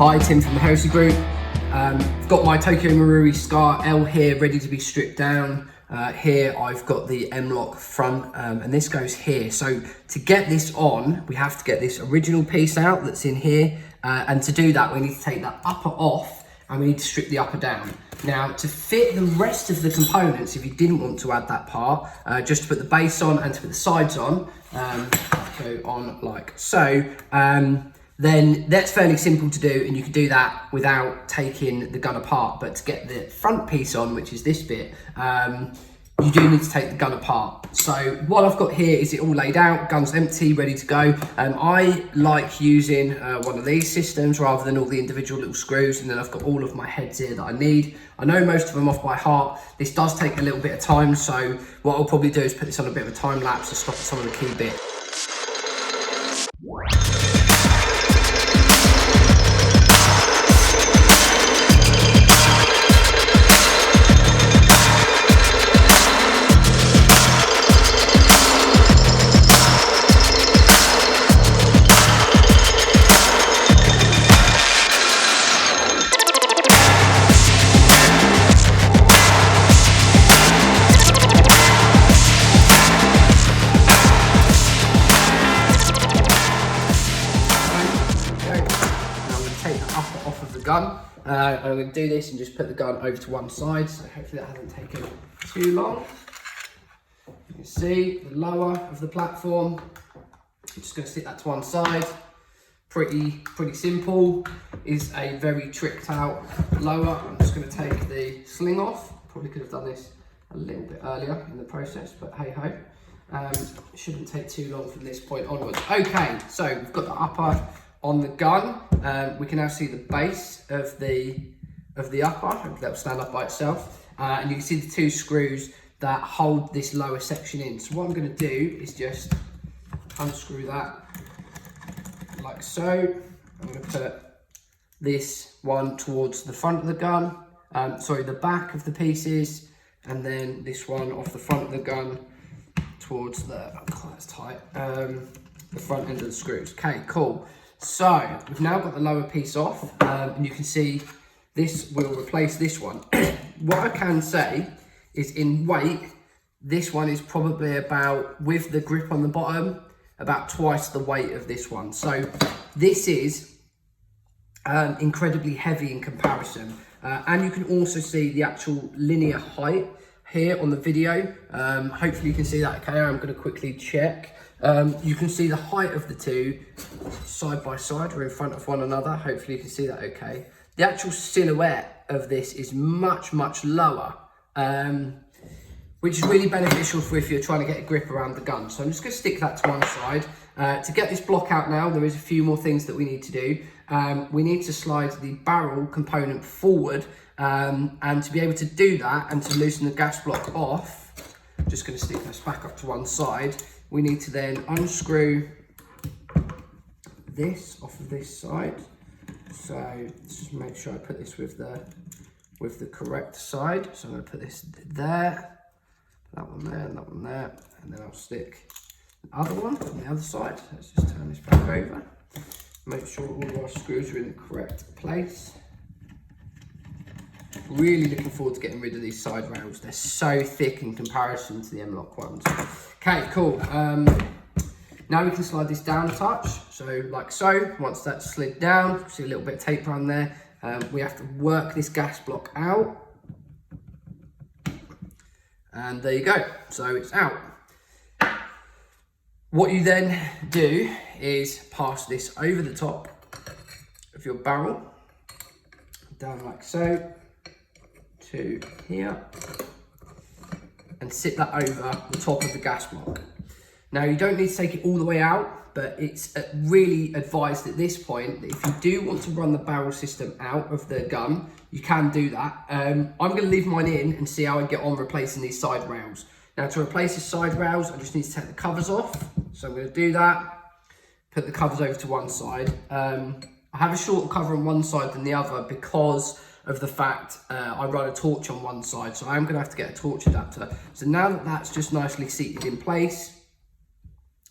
Hi, Tim from the Heresy Group. I've got my Tokyo Marui Scar L here ready to be stripped down. Here I've got the M-Lok front and this goes here. So to get this on, we have to get this original piece out that's in here. And to do that, we need to take that upper off and we need to strip the upper down. Now, to fit the rest of the components, if you didn't want to add that part, just to put the base on and to put the sides on, go on like so, then that's fairly simple to do, and you can do that without taking the gun apart. But to get the front piece on, which is this bit, you do need to take the gun apart. So what I've got here is it all laid out, gun's empty, ready to go. I like using one of these systems rather than all the individual little screws, and then I've got all of my heads here that I need. I know most of them off by heart. This does take a little bit of time, so what I'll probably do is put this on a bit of a time lapse to stop at some of the key bits. Gun. I'm going to do this and just put the gun over to one side, so hopefully that hasn't taken too long. You can see the lower of the platform. I'm just going to stick that to one side. Pretty simple. Is a very tricked out lower. I'm just going to take the sling off. Probably could have done this a little bit earlier in the process, but hey ho. It shouldn't take too long from this point onwards. Okay, so we've got the upper on the gun. We can now see the base of the upper. That will stand up by itself, and you can see the two screws that hold this lower section in. So what I'm going to do is just unscrew that like so. I'm going to put this one towards the front of the gun, the back of the pieces, and then this one off the front of the gun towards the, oh, that's tight, the front end of the screws. Okay, cool. So we've now got the lower piece off, and you can see this will replace this one. What I can say is in weight, this one is probably about, with the grip on the bottom, about twice the weight of this one. So this is incredibly heavy in comparison. And you can also see the actual linear height here on the video. Hopefully you can see that. Okay, I'm going to quickly check. You can see the height of the two side by side or in front of one another. Hopefully you can see that okay. The actual silhouette of this is much lower, which is really beneficial for if you're trying to get a grip around the gun. So I'm just going to stick that to one side. To get this block out now, there is a few more things that we need to do. We need to slide the barrel component forward, and to be able to do that and to loosen the gas block off, I'm just going to stick this back up to one side. We need to then unscrew this off of this side. So let's just make sure I put this with the correct side. So I'm going to put this there, that one there, and that one there, and then I'll stick the other one on the other side. Let's just turn this back over. Make sure all of our screws are in the correct place. Really looking forward to getting rid of these side rails. They're so thick in comparison to the M-Lok ones. Okay, cool. Now we can slide this down a touch. So like so, once that's slid down, see a little bit of tape around there. We have to work this gas block out. And there you go. So it's out. What you then do is pass this over the top of your barrel, down like so, to here, and sit that over the top of the gas block. Now you don't need to take it all the way out, but it's really advised at this point that if you do want to run the barrel system out of the gun, you can do that. I'm going to leave mine in and see how I get on replacing these side rails. Now to replace the side rails, I just need to take the covers off. So I'm going to do that, put the covers over to one side. I have a shorter cover on one side than the other because of the fact I run a torch on one side, so I'm going to have to get a torch adapter. So now that that's just nicely seated in place,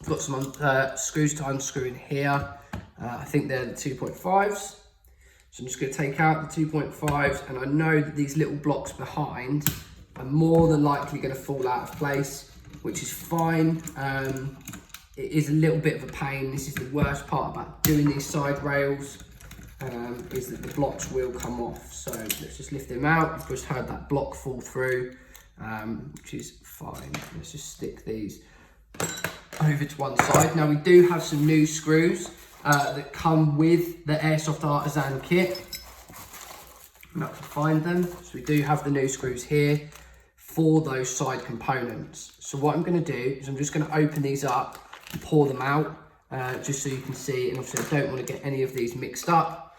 I've got some screws to unscrew in here. I think they're the 2.5s. So I'm just going to take out the 2.5s, and I know that these little blocks behind are more than likely going to fall out of place, which is fine. It is a little bit of a pain. This is the worst part about doing these side rails, is that the blocks will come off. So let's just lift them out. You've just heard that block fall through, which is fine. Let's just stick these over to one side. Now we do have some new screws that come with the Airsoft Artisan kit. I'm not to find them. So we do have the new screws here for those side components. So what I'm going to do is I'm just going to open these up and pour them out, just so you can see, and obviously I don't want to get any of these mixed up.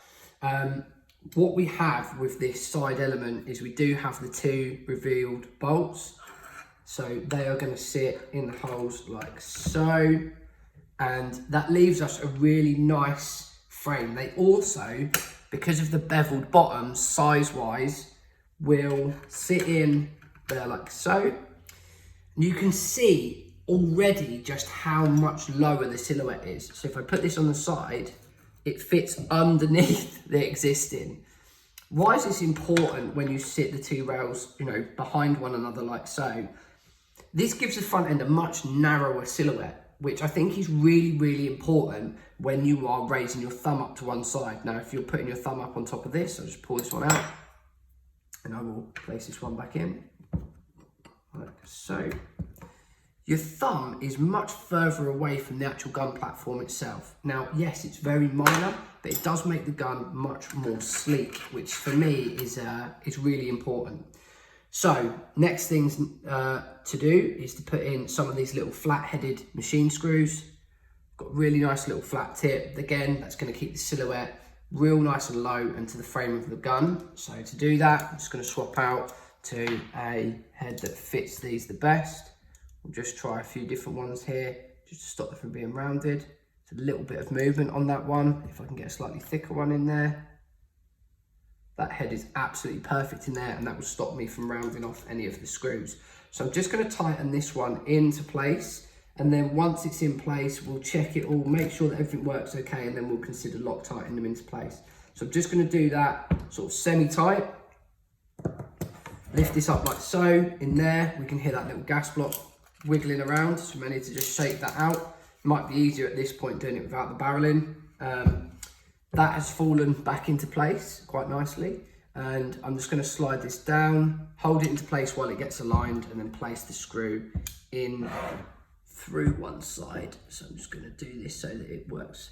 What we have with this side element is we do have the 2 revealed bolts. So they are going to sit in the holes like so, and that leaves us a really nice frame. They also, because of the beveled bottoms, size-wise, will sit in there like so. You can see already just how much lower the silhouette is. So if I put this on the side, it fits underneath the existing. Why is this important when you sit the 2 rails, you know, behind one another like so? This gives the front end a much narrower silhouette, which I think is really, really important when you are raising your thumb up to one side. Now, if you're putting your thumb up on top of this, I'll just pull this one out, and I will place this one back in, like so. Your thumb is much further away from the actual gun platform itself. Now, yes, it's very minor, but it does make the gun much more sleek, which for me is really important. So, next things to do is to put in some of these little flat-headed machine screws. Got a really nice little flat tip. Again, that's going to keep the silhouette real nice and low and to the frame of the gun. So to do that, I'm just going to swap out to a head that fits these the best. We'll just try a few different ones here, just to stop them from being rounded. It's a little bit of movement on that one. If I can get a slightly thicker one in there. That head is absolutely perfect in there, and that will stop me from rounding off any of the screws. So I'm just going to tighten this one into place, and then once it's in place, we'll check it all, make sure that everything works okay, and then we'll consider Loctiting them into place. So I'm just going to do that sort of semi-tight. Lift this up like so. In there, we can hear that little gas block wiggling around, so we may need to just shake that out. Might be easier at this point doing it without the barreling. That has fallen back into place quite nicely, and I'm just going to slide this down, hold it into place while it gets aligned, and then place the screw in through one side. So I'm just going to do this so that it works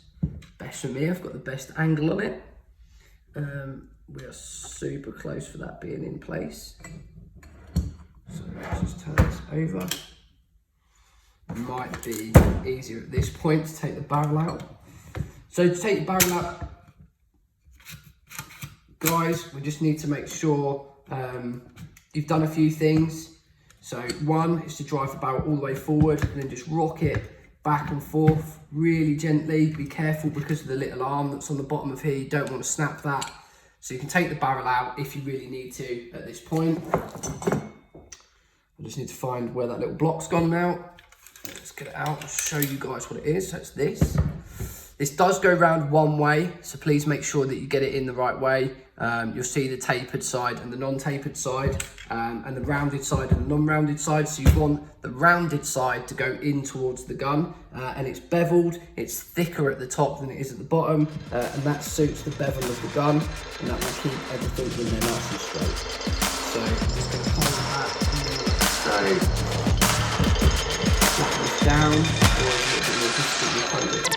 best for me. I've got the best angle on it. We are super close for that being in place. So let's just turn this over. It might be easier at this point to take the barrel out. So to take the barrel out, guys, we just need to make sure you've done a few things. So one is to drive the barrel all the way forward and then just rock it back and forth really gently. Be careful because of the little arm that's on the bottom of here. You don't want to snap that. So you can take the barrel out if you really need to at this point. I just need to find where that little block's gone now. Let's get it out and show you guys what it is. So it's this. This does go round one way, so please make sure that you get it in the right way. You'll see the tapered side and the non-tapered side, and the rounded side and the non-rounded side. So you want the rounded side to go in towards the gun, and it's beveled. It's thicker at the top than it is at the bottom, and that suits the bevel of the gun, and that will keep everything in there nice and straight. So I'm just going to hold that so, flatten this down, or a little bit more difficult to hold it.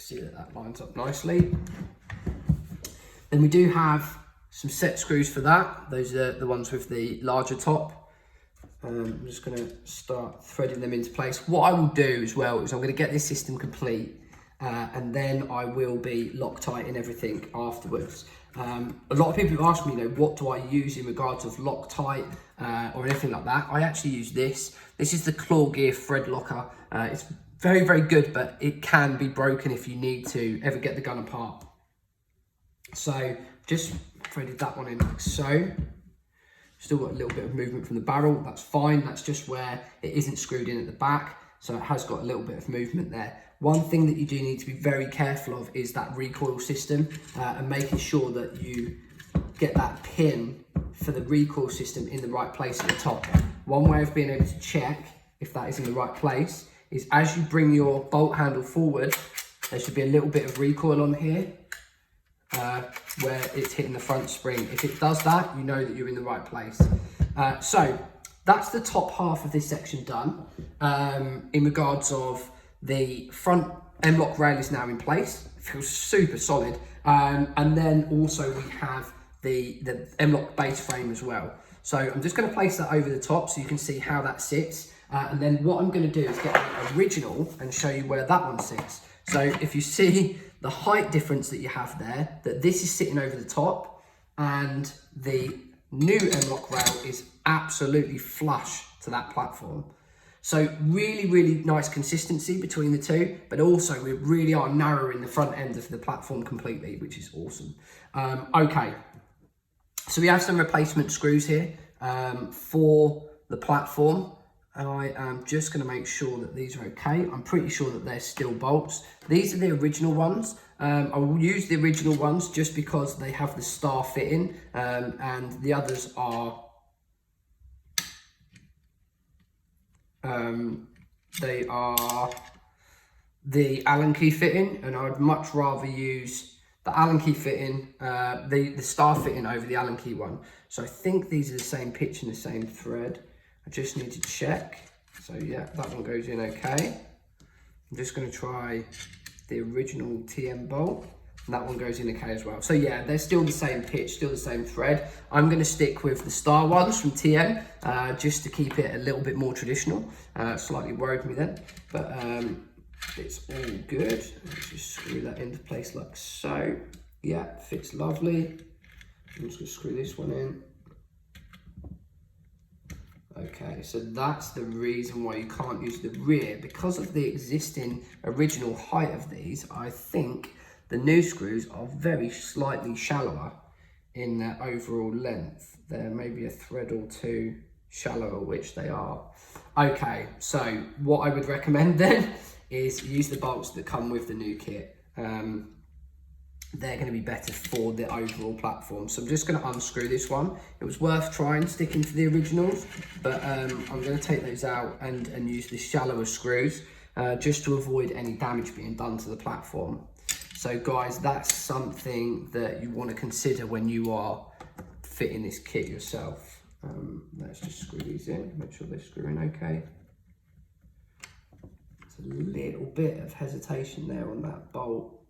see that that lines up nicely. Then we do have some set screws for that. Those are the ones with the larger top. I'm just going to start threading them into place. What I will do as well is I'm going to get this system complete, and then I will be Loctite and everything afterwards. A lot of people have asked me, what do I use in regards of Loctite or anything like that. I actually use this. This is the Claw Gear thread locker. It's very, very good, but it can be broken if you need to ever get the gun apart. So just threaded that one in like so. Still got a little bit of movement from the barrel. That's fine. That's just where it isn't screwed in at the back. So it has got a little bit of movement there. One thing that you do need to be very careful of is that recoil system and making sure that you get that pin for the recoil system in the right place at the top. One way of being able to check if that is in the right place is as you bring your bolt handle forward, there should be a little bit of recoil on here where it's hitting the front spring. If it does that, you know that you're in the right place. So that's the top half of this section done. In regards of the front M-Lok rail is now in place. It feels super solid. And then also we have the M-Lok base frame as well. So I'm just going to place that over the top so you can see how that sits. And then what I'm going to do is get the original and show you where that one sits. So if you see the height difference that you have there, that this is sitting over the top and the new M-Lok rail is absolutely flush to that platform. So really, really nice consistency between the two, but also we really are narrowing the front end of the platform completely, which is awesome. Okay, so we have some replacement screws here for the platform. And I am just going to make sure that these are okay. I'm pretty sure that they're still bolts. These are the original ones. I will use the original ones just because they have the star fitting, and the others are they are the Allen key fitting, and I would much rather use the Allen key fitting, the star fitting over the Allen key one. So I think these are the same pitch and the same thread. I just need to check. So yeah, that one goes in okay. I'm just going to try the original TM bolt, and that one goes in okay as well. So yeah, they're still the same pitch, still the same thread. I'm going to stick with the star ones from TM just to keep it a little bit more traditional. Slightly worried me then, but it's all good. Let's just screw that into place like so. Yeah, fits lovely. I'm just going to screw this one in. Okay, so that's the reason why you can't use the rear. Because of the existing original height of these, I think the new screws are very slightly shallower in their overall length. They're maybe a thread or two shallower, which they are. Okay, so what I would recommend then is use the bolts that come with the new kit. They're going to be better for the overall platform. So I'm just going to unscrew this one. It was worth trying sticking to the originals, but I'm going to take those out and use the shallower screws just to avoid any damage being done to the platform. So guys, that's something that you want to consider when you are fitting this kit yourself. Let's just screw these in, make sure they're screwing okay. There's a little bit of hesitation there on that bolt.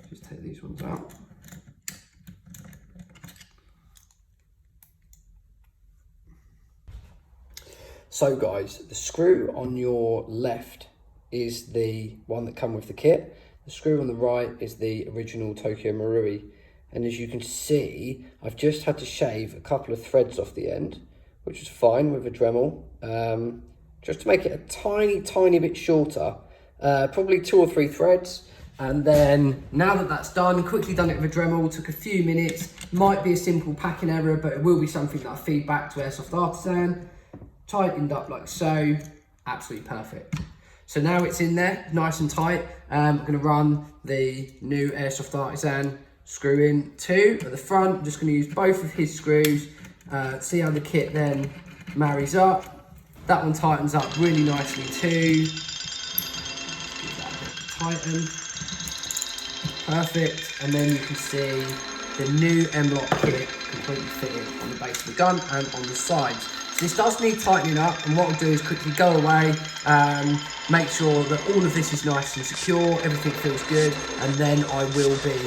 Just take these ones out. So guys, the screw on your left is the one that come with the kit. The screw on the right is the original Tokyo Marui. And as you can see, I've just had to shave a couple of threads off the end, which is fine with a Dremel, just to make it a tiny bit shorter. Probably 2 or 3 threads, and then now that that's done, quickly done it with a Dremel, took a few minutes, might be a simple packing error, but it will be something that I feed back to Airsoft Artisan, tightened up like so, absolutely perfect. So now it's in there, nice and tight. I'm going to run the new Airsoft Artisan screw in 2 at the front. I'm just going to use both of his screws, see how the kit then marries up. That one tightens up really nicely too. Tighten, perfect, and then you can see the new M-Lok kit completely fitted on the base of the gun and on the sides. So This does need tightening up, and what I'll do is quickly go away, make sure that all of this is nice and secure, everything feels good, and then I will be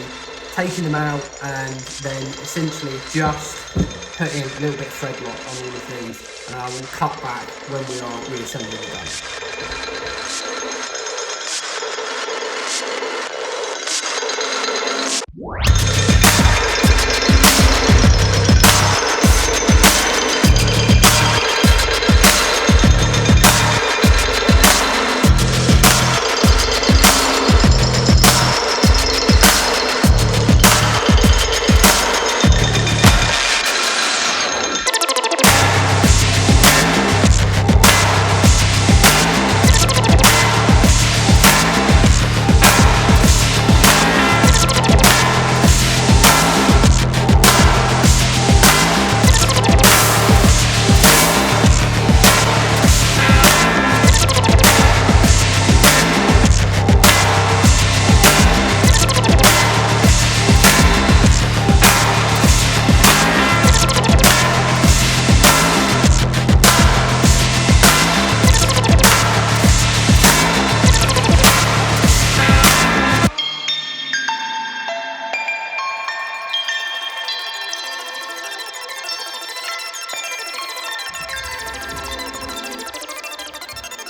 taking them out and then essentially just putting a little bit of thread lock on all of these, and I will cut back when we are reassembling the gun.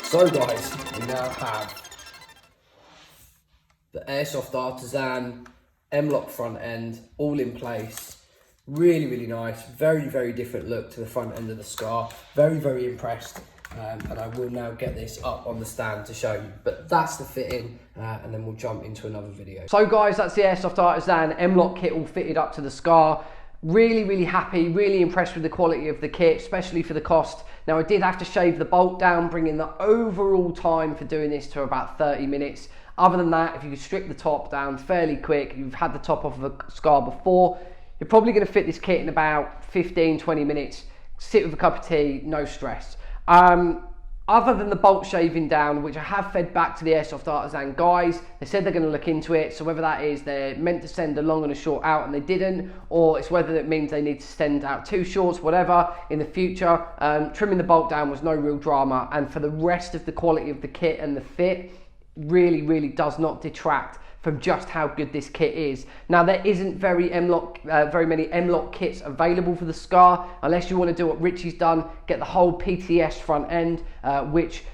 So guys, we now have the Airsoft Artisan M-Lok front end all in place. Really, really nice. Very, very different look to the front end of the Scar. Very, very impressed. And I will now get this up on the stand to show you. But that's the fitting, and then we'll jump into another video. So guys, that's the Airsoft Artisan M-Lok kit all fitted up to the Scar. Really, really happy, really impressed with the quality of the kit, especially for the cost. Now I did have to shave the bolt down, bringing the overall time for doing this to about 30 minutes. Other than that, if you could strip the top down fairly quick, you've had the top off of a Scar before, you're probably going to fit this kit in about 15-20 minutes. Sit with a cup of tea, no stress. Other than the bolt shaving down, which I have fed back to the Airsoft Artisan guys, they said they're going to look into it. So whether that is they're meant to send a long and a short out and they didn't, or it's whether it means they need to send out 2 shorts, whatever, in the future. Trimming the bolt down was no real drama. And for the rest of the quality of the kit and the fit, really, really does not detract from just how good this kit is. Now there isn't very many M-Lok kits available for the Scar, unless you want to do what Richie's done, get the whole PTS front end, which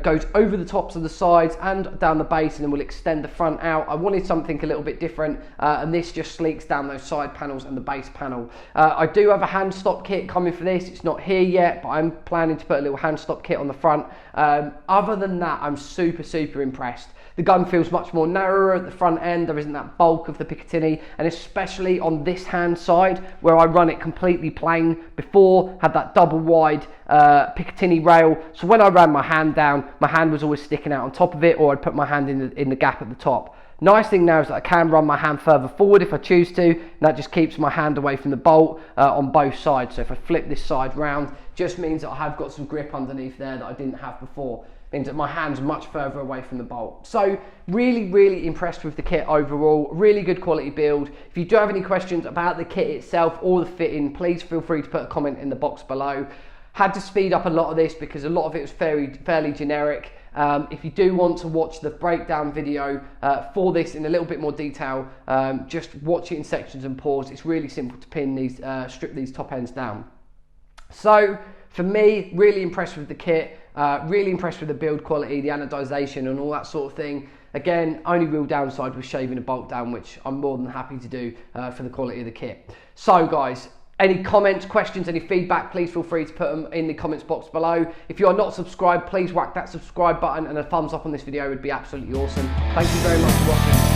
goes over the tops of the sides and down the base, and then will extend the front out. I wanted something a little bit different, and this just sleeks down those side panels and the base panel. I do have a hand stop kit coming for this. It's not here yet, but I'm planning to put a little hand stop kit on the front. Other than that, I'm super, super impressed. The gun feels much more narrower at the front end. There isn't that bulk of the Picatinny, and especially on this hand side where I run it completely plain. Before, had that double wide Picatinny rail, so when I ran my hand down, my hand was always sticking out on top of it, or I'd put my hand in the gap at the top. Nice thing now is that I can run my hand further forward if I choose to, and that just keeps my hand away from the bolt on both sides. So if I flip this side round, just means that I have got some grip underneath there that I didn't have before. Means that my hand's much further away from the bolt. So really, really impressed with the kit overall. Really good quality build. If you do have any questions about the kit itself or the fitting, please feel free to put a comment in the box below. Had to speed up a lot of this because a lot of it was fairly generic. If you do want to watch the breakdown video for this in a little bit more detail, just watch it in sections and pause. It's really simple to pin these, strip these top ends down. So for me, really impressed with the kit. Really impressed with the build quality, the anodization and all that sort of thing. Again, only real downside was shaving a bolt down, which I'm more than happy to do for the quality of the kit. So guys, any comments, questions, any feedback, please feel free to put them in the comments box below. If you are not subscribed, please whack that subscribe button, and a thumbs up on this video would be absolutely awesome. Thank you very much for watching.